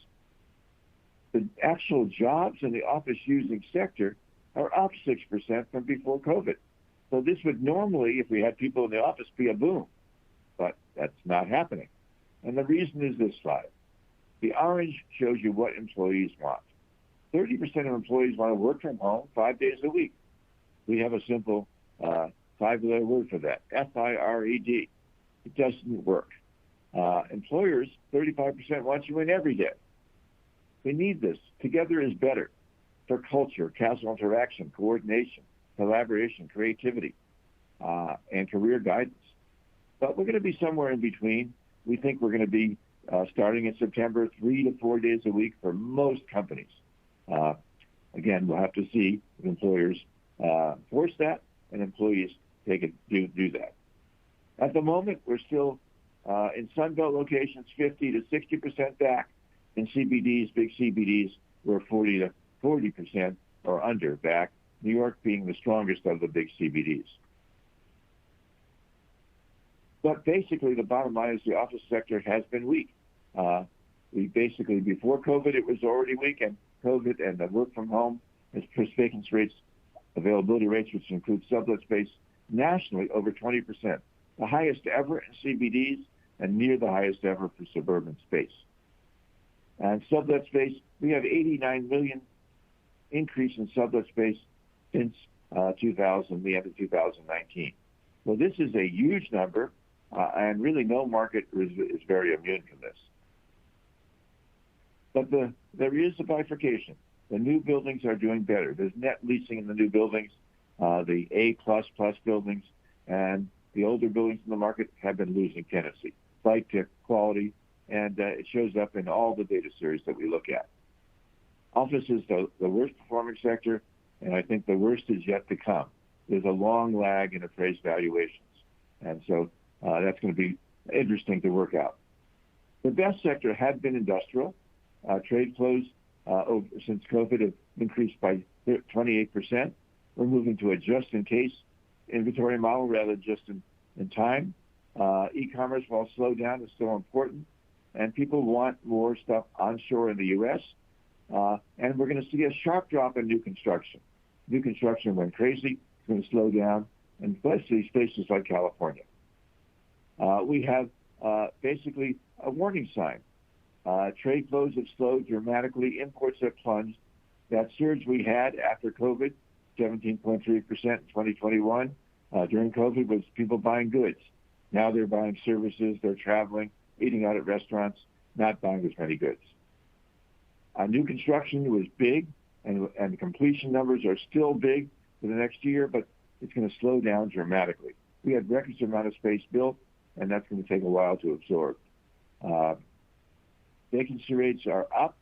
The actual jobs in the office-using sector are up 6% from before COVID. So this would normally, if we had people in the office, be a boom. But that's not happening. And the reason is this slide. The orange shows you what employees want. 30% of employees want to work from home 5 days a week. We have a simple 5-letter word for that, FIRED. It doesn't work. Employers, 35% want you in every day. We need this. Together is better for culture, casual interaction, coordination, collaboration, creativity, and career guidance. But we're going to be somewhere in between. We think we're going to be starting in September, 3 to 4 days a week for most companies. Again, we'll have to see if employers force that and employees do that. At the moment, we're still in Sunbelt locations 50 to 60% back. In CBDs, big CBDs, we're 40 to 40% or under back. New York being the strongest of the big CBDs. But basically, the bottom line is the office sector has been weak. We basically, before COVID, it was already weak, and COVID and the work from home has pushed vacancy rates, availability rates, which include sublet space, nationally over 20%, the highest ever in CBDs and near the highest ever for suburban space. And sublet space, we have 89 million increase in sublet space since the end of 2019. Well, this is a huge number, and really no market is very immune from this. But there is a bifurcation. The new buildings are doing better. There's net leasing in the new buildings, the A++ buildings, and the older buildings in the market have been losing tenancy, flight to quality, and it shows up in all the data series that we look at. Office is the worst performing sector, and I think the worst is yet to come. There's a long lag in appraised valuations, and so that's going to be interesting to work out. The best sector had been industrial. Trade flows since COVID have increased by 28%. We're moving to a just-in-case inventory model rather than just in time. E-commerce, while slowed down, is still important, and people want more stuff onshore in the U.S., and we're going to see a sharp drop in new construction. New construction went crazy. It's going to slow down, and especially places like California. We have basically a warning sign. Trade flows have slowed dramatically. Imports have plunged. That surge we had after COVID, 17.3% in 2021, during COVID, was people buying goods. Now they're buying services, they're traveling, eating out at restaurants, not buying as many goods. New construction was big, and the completion numbers are still big for the next year, but it's going to slow down dramatically. We had record amount of space built, and that's going to take a while to absorb. Vacancy rates are up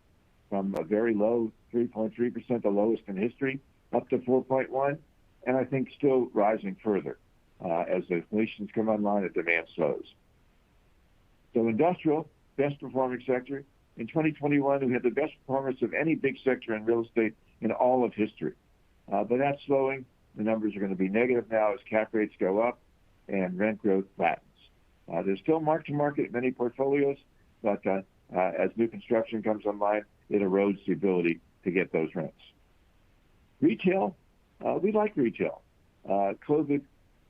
from a very low 3.3%, the lowest in history, up to 4.1%, and I think still rising further as the completions come online and demand slows. So industrial, best performing sector. In 2021, we had the best performance of any big sector in real estate in all of history. But that's slowing. The numbers are going to be negative now as cap rates go up and rent growth flattens. There's still mark-to-market in many portfolios, but as new construction comes online, it erodes the ability to get those rents. Retail, we like retail. COVID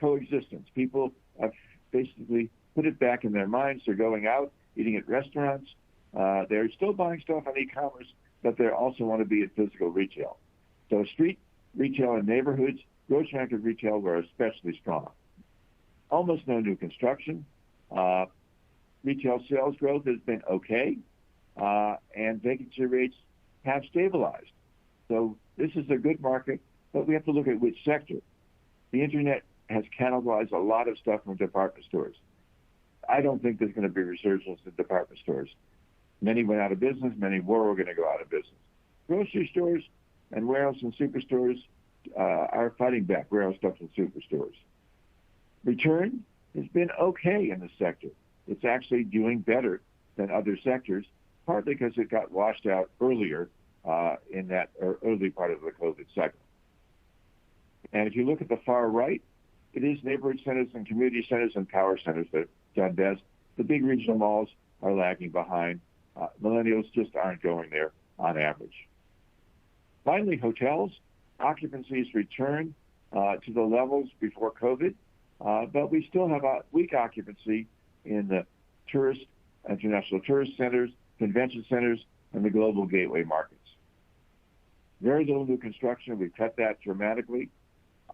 coexistence. People have basically put it back in their minds. They're going out, eating at restaurants. They're still buying stuff on e-commerce, but they also want to be in physical retail. So street retail in neighborhoods, grocery-anchored retail were especially strong. Almost no new construction. Retail sales growth has been okay, and vacancy rates have stabilized. So this is a good market, but we have to look at which sector. The internet has cannibalized a lot of stuff from department stores. I don't think there's going to be resurgence in department stores. Many went out of business, many more are going to go out of business. Grocery stores and warehouse and superstores are fighting back, warehouse stuff and superstores. Return has been okay in the sector. It's actually doing better than other sectors, partly because it got washed out earlier in that early part of the COVID cycle. And if you look at the far right, it is neighborhood centers and community centers and power centers that have done best. The big regional malls are lagging behind. Millennials just aren't going there on average. Finally, hotels. Occupancies return to the levels before COVID, but we still have a weak occupancy in the international tourist centers, convention centers, and the global gateway markets. Very little new construction. We've cut that dramatically.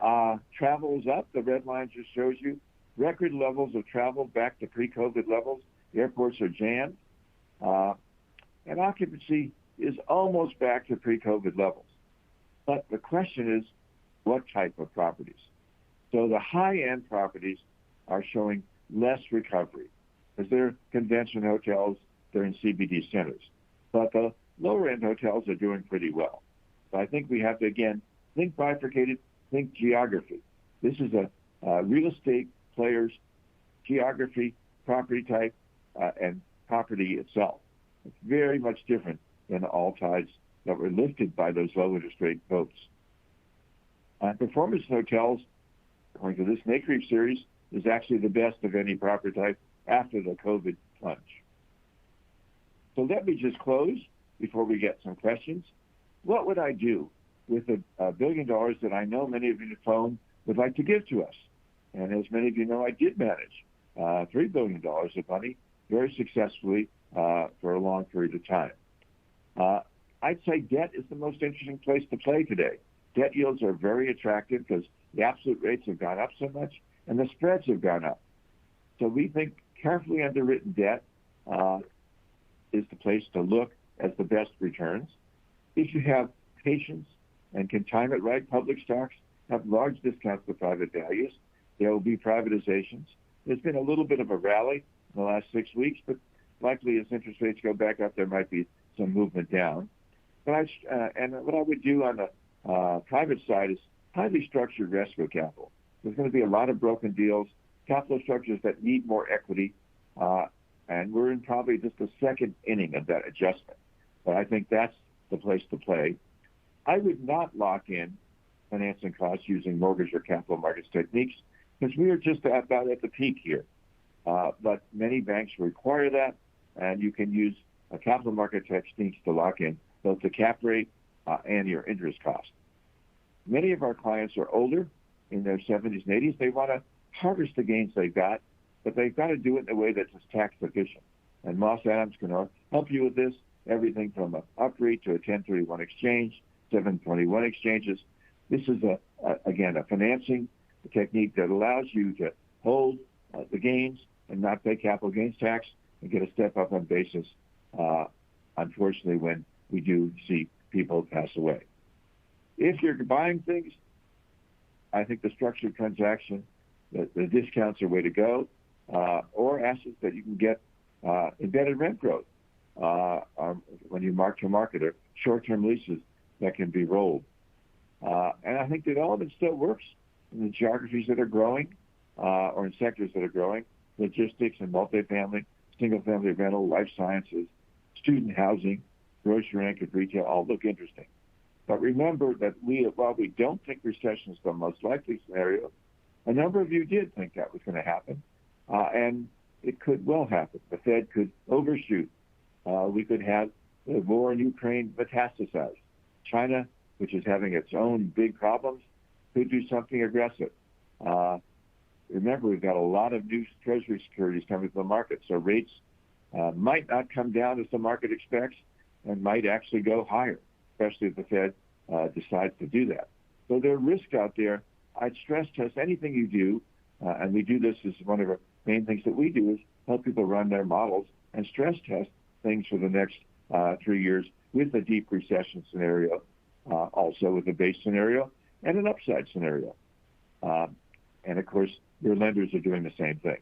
Travel is up. The red line just shows you record levels of travel back to pre-COVID levels. The airports are jammed. And occupancy is almost back to pre-COVID levels. But the question is, what type of properties? So the high-end properties are showing less recovery, because they're convention hotels, they're in CBD centers. But the lower-end hotels are doing pretty well. So I think we have to, again, think bifurcated, think geography. This is a real estate player's geography, property type, and property itself. It's very much different than the all tides that were lifted by those low interest rate votes. Performance hotels, according to this NCREIF series, is actually the best of any property type after the COVID plunge. So let me just close before we get some questions. What would I do with the $1 billion that I know many of you on the phone would like to give to us? And as many of you know, I did manage $3 billion of money very successfully for a long period of time. I'd say debt is the most interesting place to play today. Debt yields are very attractive because the absolute rates have gone up so much and the spreads have gone up. So we think carefully underwritten debt is the place to look as the best returns. If you have patience and can time it right, public stocks have large discounts to private values. There will be privatizations. There's been a little bit of a rally in the last 6 weeks, but likely as interest rates go back up, there might be some movement down. But what I would do on the private side is highly structured rescue capital. There's going to be a lot of broken deals, capital structures that need more equity, and we're in probably just the second inning of that adjustment. But I think that's the place to play. I would not lock in financing costs using mortgage or capital markets techniques because we are just about at the peak here. But many banks require that, and you can use capital market techniques to lock in both the cap rate and your interest cost. Many of our clients are older, in their 70s and 80s. They want to harvest the gains they got, but they've got to do it in a way that's tax efficient. And Moss Adams can help you with this, everything from an UPREIT to a 1031 exchange, 721 exchanges. This is, again, a financing technique that allows you to hold the gains and not pay capital gains tax and get a step up on basis, unfortunately, when we do see people pass away. If you're buying things, I think the structured transaction, the discounts are the way to go, or assets that you can get embedded rent growth when you mark to market, or short-term leases that can be rolled. And I think development still works in the geographies that are growing or in sectors that are growing: logistics and multifamily, single-family rental, life sciences, student housing, grocery-anchored retail all look interesting. But remember that while we don't think recession is the most likely scenario, a number of you did think that was going to happen, and it could well happen. The Fed could overshoot. We could have the war in Ukraine metastasize. China, which is having its own big problems, could do something aggressive. Remember, we've got a lot of new Treasury securities coming to the market, so rates might not come down as the market expects and might actually go higher, especially if the Fed decides to do that. So there are risks out there. I'd stress test anything you do, and we do this as one of our main things that we do is help people run their models and stress test things for the next 3 years with a deep recession scenario, also with a base scenario and an upside scenario. And of course, your lenders are doing the same thing.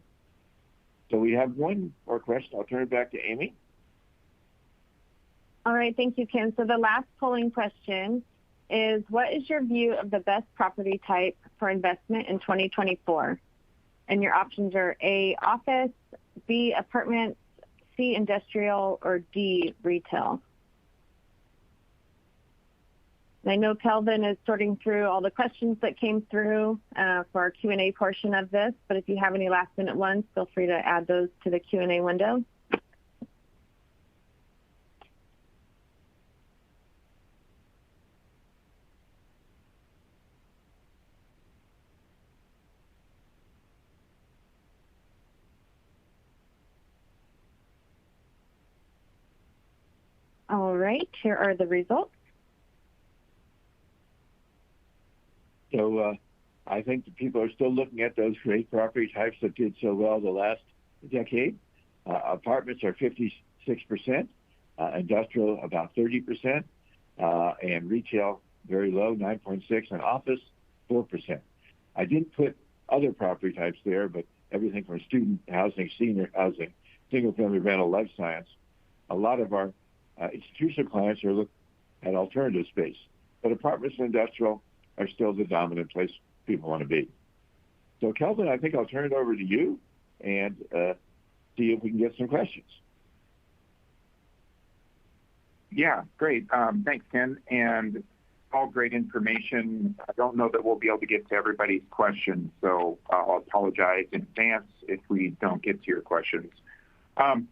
So we have one more question. I'll turn it back to Amy. All right, thank you, Ken. So the last polling question is, what is your view of the best property type for investment in 2024? And your options are A, office, B, apartments, C, industrial, or D, retail. And I know Kelvin is sorting through all the questions that came through for our Q&A portion of this, but if you have any last-minute ones, feel free to add those to the Q&A window. All right, here are the results. So I think the people are still looking at those great property types that did so well the last decade. Apartments are 56%, industrial about 30%, and retail very low, 9.6%, and office 4%. I didn't put other property types there, but everything from student housing, senior housing, single-family rental, life science, a lot of our institutional clients are looking at alternative space. But apartments and industrial are still the dominant place people want to be. So, Kelvin, I think I'll turn it over to you and see if we can get some questions. Yeah, great. Thanks, Ken. And all great information. I don't know that we'll be able to get to everybody's questions, so I'll apologize in advance if we don't get to your questions. In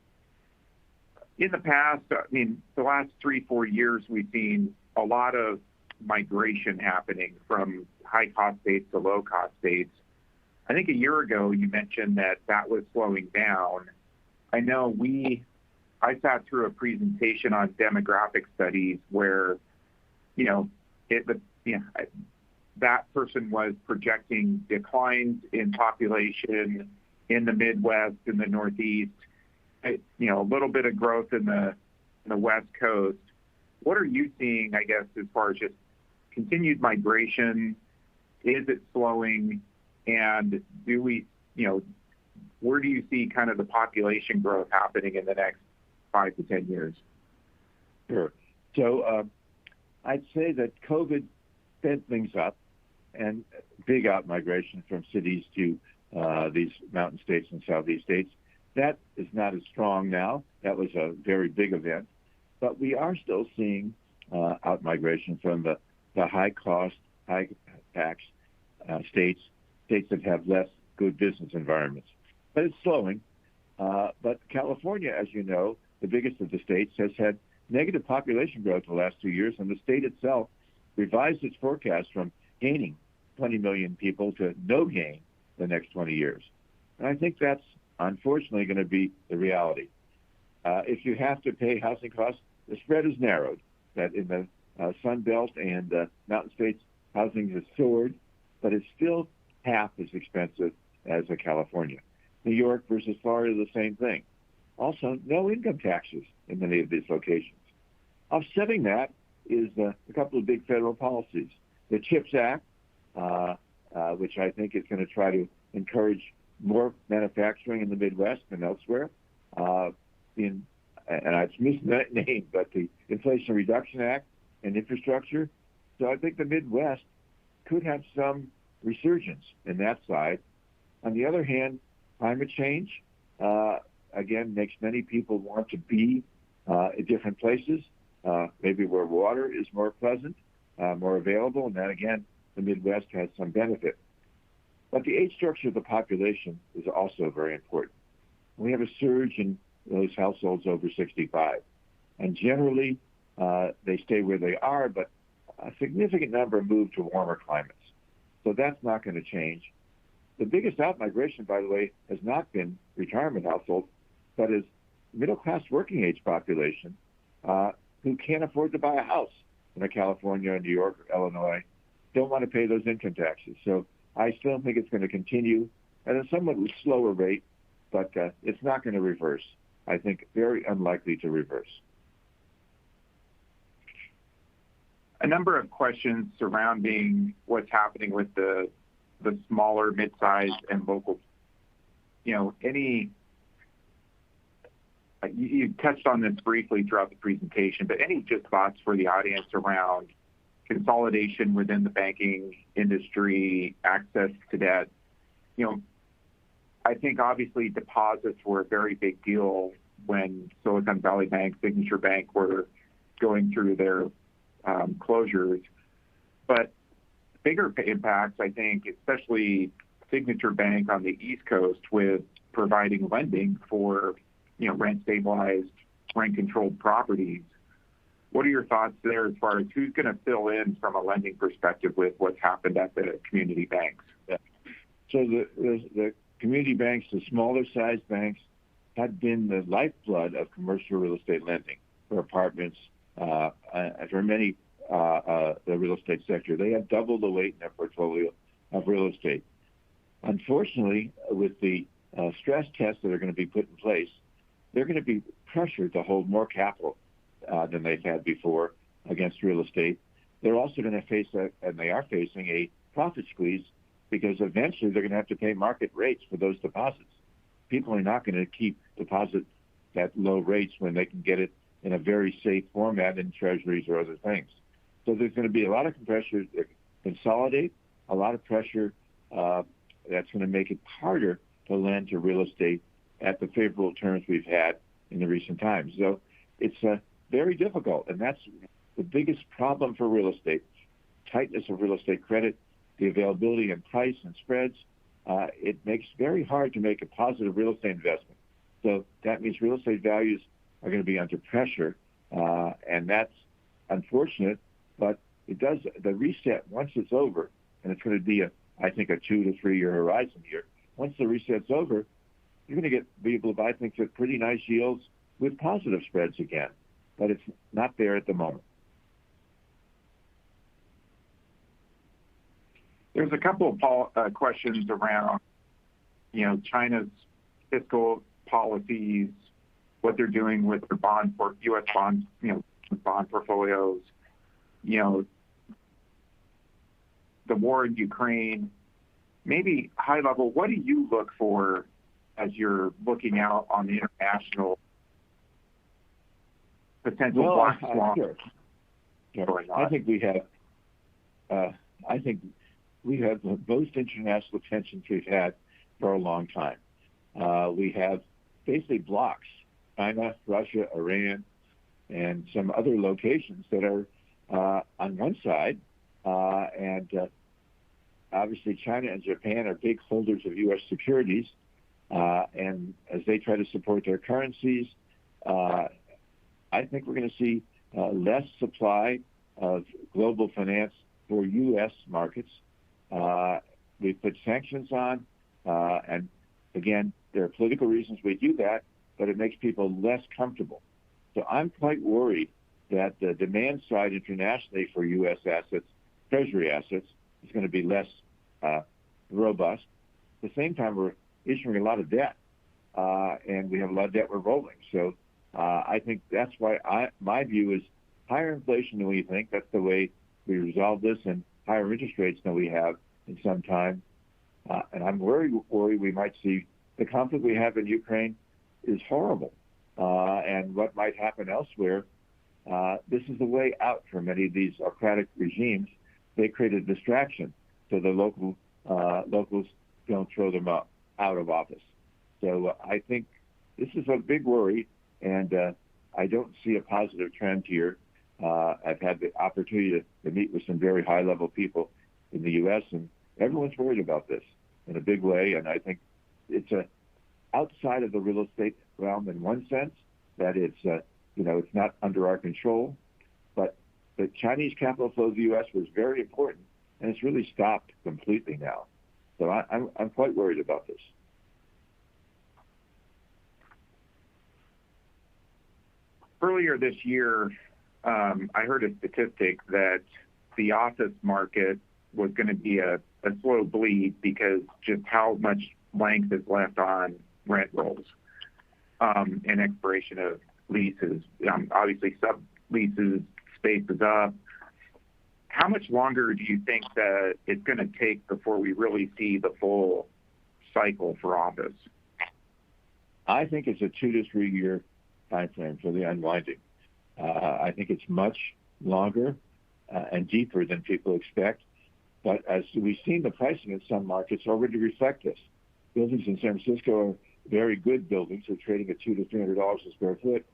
the past, the last 3-4 years, we've seen a lot of migration happening from high-cost states to low-cost states. I think a year ago, you mentioned that was slowing down. I know I sat through a presentation on demographic studies where, that person was projecting declines in population in the Midwest and the Northeast, a little bit of growth in the West Coast. What are you seeing, I guess, as far as just continued migration? Is it slowing? And where do you see kind of the population growth happening in the next 5 to 10 years? Sure. So I'd say that COVID sped things up, and big out-migration from cities to these mountain states and southeast states. That is not as strong now. That was a very big event. But we are still seeing out-migration from the high-cost, high-tax states that have less good business environments. But it's slowing. But California, as you know, the biggest of the states, has had negative population growth the last 2 years, and the state itself revised its forecast from gaining 20 million people to no gain the next 20 years. And I think that's unfortunately going to be the reality. If you have to pay housing costs, the spread is narrowed. That in the Sun Belt and mountain states, housing has soared, but it's still half as expensive as California. New York versus Florida, the same thing. Also, no income taxes in many of these locations. Offsetting that is a couple of big federal policies. The CHIPS Act, which I think is going to try to encourage more manufacturing in the Midwest and elsewhere. And it's misnamed, but the Inflation Reduction Act and infrastructure. So I think the Midwest could have some resurgence in that side. On the other hand, climate change, again, makes many people want to be at different places, maybe where water is more pleasant, more available, and that, again, the Midwest has some benefit. But the age structure of the population is also very important. We have a surge in those households over 65. And generally, they stay where they are, but a significant number move to warmer climates. So that's not going to change. The biggest out-migration, by the way, has not been retirement households, but is middle-class working-age population who can't afford to buy a house in California, New York, or Illinois, don't want to pay those income taxes. So I still think it's going to continue at a somewhat slower rate, but it's not going to reverse. I think very unlikely to reverse. A number of questions surrounding what's happening with the smaller, mid-sized, and local. You touched on this briefly throughout the presentation, but any just thoughts for the audience around consolidation within the banking industry, access to debt? I think obviously deposits were a very big deal when Silicon Valley Bank, Signature Bank were going through their closures. But bigger impacts, I think, especially Signature Bank on the East Coast with providing lending for rent-stabilized, rent-controlled properties. What are your thoughts there as far as who's going to fill in from a lending perspective with what's happened at the community banks? Yeah. So the community banks, the smaller sized banks, had been the lifeblood of commercial real estate lending for apartments, for many the real estate sector. They have doubled the weight in their portfolio of real estate. Unfortunately, with the stress tests that are going to be put in place, they're going to be pressured to hold more capital than they've had before against real estate. They're also going to face, and they are facing, a profit squeeze because eventually they're going to have to pay market rates for those deposits. People are not going to keep deposit at low rates when they can get it in a very safe format in treasuries or other things. So there's going to be a lot of pressure to consolidate, a lot of pressure that's going to make it harder to lend to real estate at the favorable terms we've had in the recent times. So it's very difficult, and that's the biggest problem for real estate. Tightness of real estate credit, the availability and price and spreads, it makes it very hard to make a positive real estate investment. So that means real estate values are going to be under pressure, and that's unfortunate, but it does, the reset, once it's over, and it's going to be, I think, a 2 to 3 year horizon here. Once the reset's over, you're going to be able to buy things at pretty nice yields with positive spreads again, but it's not there at the moment. There's a couple of questions around, China's fiscal policies, what they're doing with their U.S. bonds, bond portfolios, the war in Ukraine. Maybe high level, what do you look for as you're looking out on the international potential black swan? Sure. I think we have the most international tensions we've had for a long time. We have basically blocks, China, Russia, Iran, and some other locations that are on one side, and obviously China and Japan are big holders of U.S. securities, and as they try to support their currencies, I think we're going to see less supply of global finance for U.S. markets. We put sanctions on, and again, there are political reasons we do that, but it makes people less comfortable. So I'm quite worried that the demand side internationally for U.S. assets, Treasury assets, is going to be less robust. At the same time, we're issuing a lot of debt, and we have a lot of debt we're rolling. So I think that's why my view is higher inflation than we think. That's the way we resolve this, and higher interest rates than we have in some time. And I'm worried we might see the conflict we have in Ukraine is horrible, and what might happen elsewhere. This is the way out for many of these autocratic regimes. They create a distraction so the locals don't throw them out of office. So I think this is a big worry, and I don't see a positive trend here. I've had the opportunity to meet with some very high-level people in the U.S., and everyone's worried about this in a big way, and I think it's outside of the real estate realm in one sense, that it's it's not under our control, but the Chinese capital flow to the U.S. was very important, and it's really stopped completely now. So I'm quite worried about this. Earlier this year, I heard a statistic that the office market was going to be a slow bleed because just how much length is left on rent rolls and expiration of leases. Obviously, subleases, space is up. How much longer do you think that it's going to take before we really see the full cycle for office? I think it's a 2 to 3 year time frame for the unwinding. I think it's much longer and deeper than people expect. But as we've seen, the pricing in some markets already reflect this. Buildings in San Francisco are very good buildings. They're trading at $200 to $300 a square foot.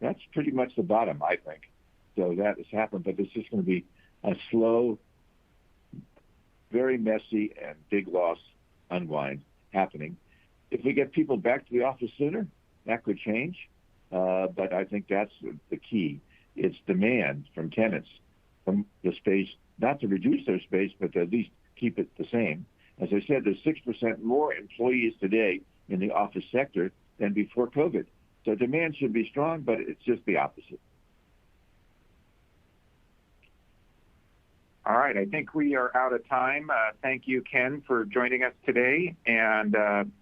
That's pretty much the bottom, I think. So that has happened, but it's just going to be a slow, very messy, and big loss unwind happening. If we get people back to the office sooner, that could change. But I think that's the key. It's demand from tenants, from the space, not to reduce their space, but to at least keep it the same. As I said, there's 6% more employees today in the office sector than before COVID. So demand should be strong, but it's just the opposite. All right, I think we are out of time. Thank you, Ken, for joining us today. And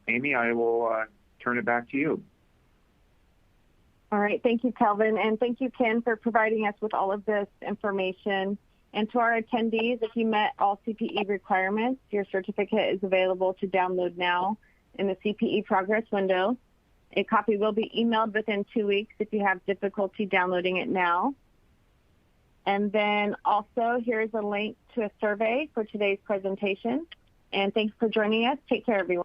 Amy, I will turn it back to you. All right, thank you, Kelvin, and thank you, Ken, for providing us with all of this information. And to our attendees, if you met all CPE requirements, your certificate is available to download now in the CPE progress window. A copy will be emailed within 2 weeks if you have difficulty downloading it now. And then also, here's a link to a survey for today's presentation. And thanks for joining us. Take care, everyone.